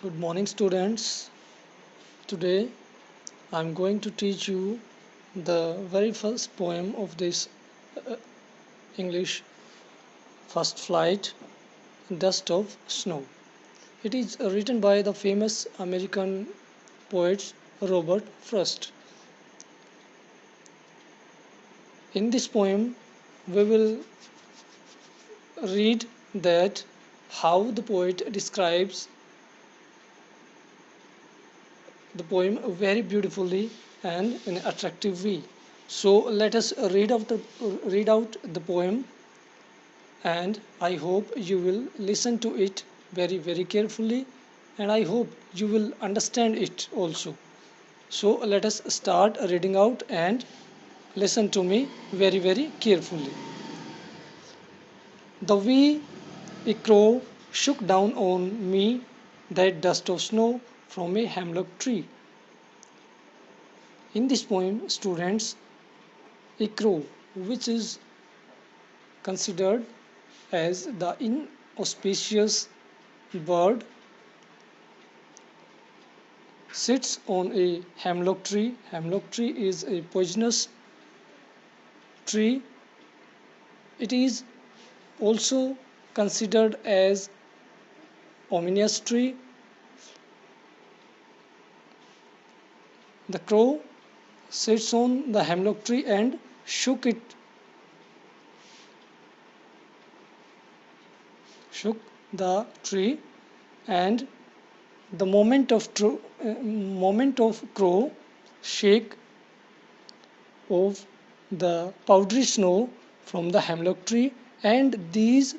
Good morning, students. Today I'm going to teach you the very first poem of this uh, English first flight, Dust of Snow. It is written by the famous American poet Robert Frost. In this poem, we will read that how the poet describes the poem very beautifully and in an attractive way. So let us read out the poem, and I hope you will listen to it very carefully, and I hope you will understand it also. So let us start reading out and listen to me very carefully. The way a crow shook down on me that dust of snow from a hemlock tree. In this poem, students, a crow, which is considered as the inauspicious bird, sits on a hemlock tree. Hemlock tree is a poisonous tree. It is also considered as ominous tree. The crow sits on the hemlock tree and shook the tree, and the moment of crow shake of the powdery snow from the hemlock tree, and these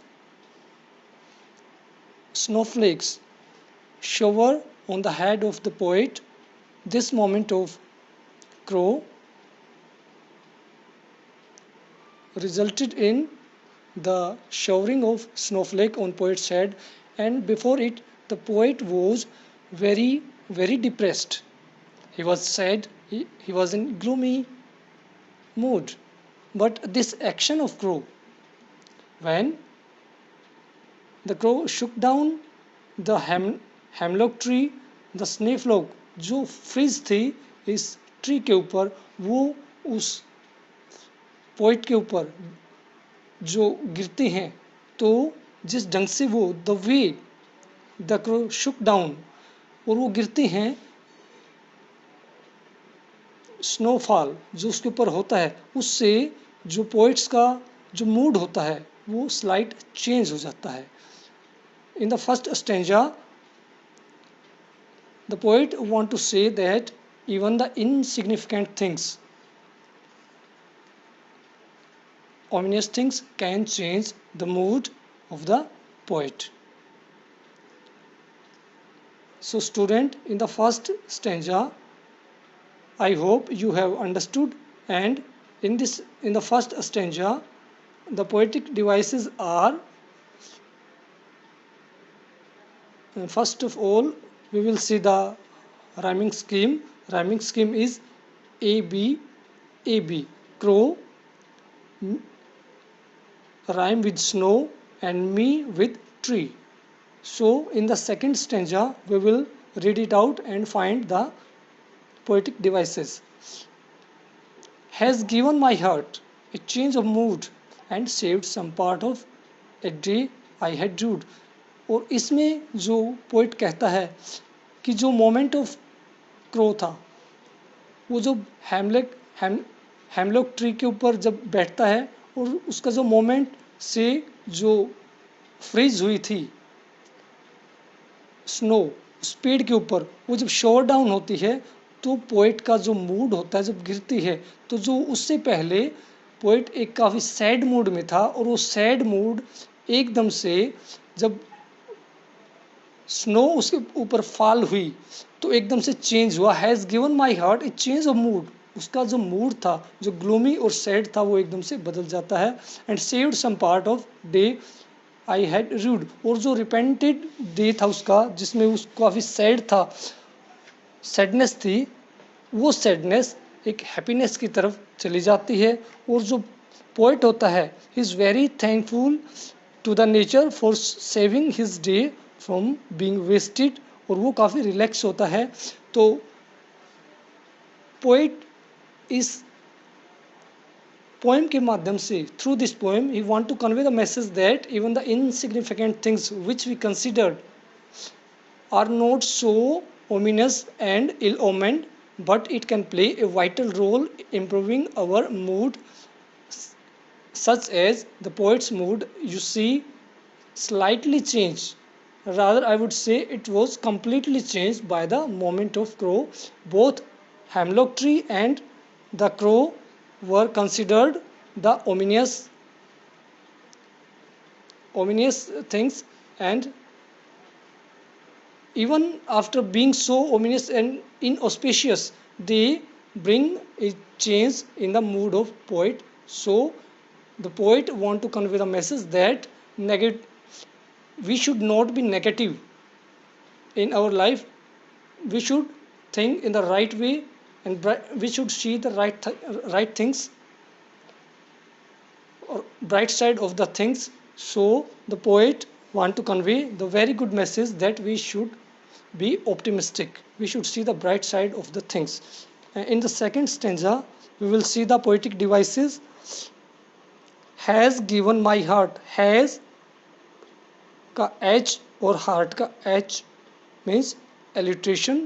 snowflakes shower on the head of the poet. This moment of crow resulted in the showering of snowflake on poet's head, and before it the poet was very depressed. He was sad, he was in gloomy mood. But this action of crow, when the crow shook down the hemlock tree, the snowflake जो फ्रिज थी इस tree के ऊपर, वो उस poet के ऊपर जो गिरती हैं, तो जिस ढंग से वो the way the crow shook down, और वो गिरती हैं, स्नोफॉल जो उसके ऊपर होता है, उससे जो पोइट्स का जो मूड होता है वो स्लाइट चेंज हो जाता है. In the first stanza, the poet want to say that even the insignificant things, ominous things, can change the mood of the poet. So student, in the first stanza, I hope you have understood, and in the first stanza, the poetic devices are, first of all, we will see the rhyming scheme. Rhyming scheme is AB, AB. Crow rhyme with snow and me with tree. So in the second stanza, we will read it out and find the poetic devices. Has given my heart a change of mood and saved some part of a day I had rued. और इसमें जो poet कहता है कि जो moment of crow था, वो जो हेमलॉक ट्री के ऊपर जब बैठता है, और उसका जो मोमेंट से जो फ्रीज हुई थी स्नो उस पेड़ के ऊपर, वो जब शोवर डाउन होती है, तो पोइट का जो मूड होता है जब गिरती है, तो जो उससे पहले पोइट एक काफ़ी सैड मूड में था, और वो सैड मूड एकदम से जब स्नो उसके ऊपर फॉल हुई तो एकदम से चेंज हुआ. Has given my heart A change of mood. उसका जो मूड था, जो ग्लूमी और सैड था, वो एकदम से बदल जाता है. And saved some part of day I had rued. और जो रिपेंटेड डे था उसका, जिसमें उस काफ़ी सैड था, सैडनेस थी, वो सैडनेस एक हैप्पीनेस की तरफ चली जाती है. और जो पोइट होता है, he is very thankful to the nature for saving his day from being wasted, और वो काफ़ी रिलैक्स होता है। तो पोइट इस पोएम के माध्यम से, through this poem he want to convey the message that even the insignificant things which we considered are not so ominous and ill-omened, but it can play a vital role improving our mood, such as the poet's mood, you see, slightly changed. Rather, I would say it was completely changed by the moment of crow. Both hemlock tree and the crow were considered the ominous things, and even after being so ominous and inauspicious, they bring a change in the mood of poet. So the poet want to convey the message that we should not be negative in our life. We should think in the right way, and we should see the right things, or bright side of the things. So the poet want to convey the very good message that we should be optimistic. We should see the bright side of the things. In the second stanza, we will see the poetic devices. Has given my heart. Has का H और heart का H means alliteration.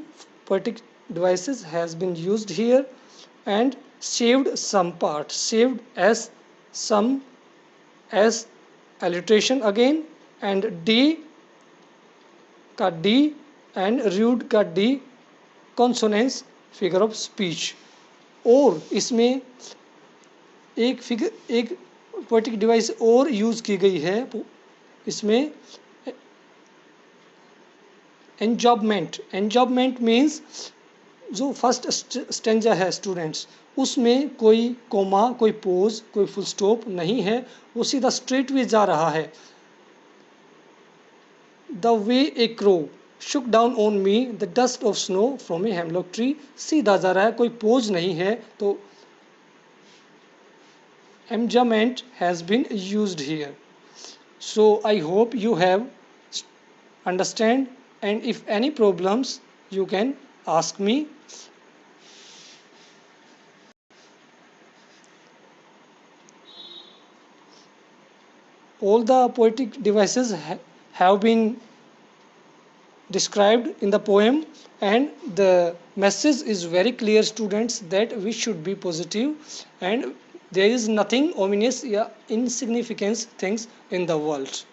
Poetic devices has been used here. And saved some part. Saved as some as alliteration again. And D का D and rude का D consonance figure of speech. और इसमें एक poetic device और use की गई है इसमें, एंजॉबमेंट मीन्स जो फर्स्ट स्टेंजा है स्टूडेंट्स, उसमें कोई कोमा, कोई पोज, कोई फुल स्टॉप नहीं है, वो सीधा स्ट्रेट वे जा रहा है। The way a crow shook down on me the dust of snow from a hemlock tree, सीधा जा रहा है, कोई पोज नहीं है। तो enjoyment has been used here. So I hope you have understand, and if any problems you can ask me. All the poetic devices have been described in the poem, and the message is very clear, students, that we should be positive and there is nothing ominous or insignificant things in the world.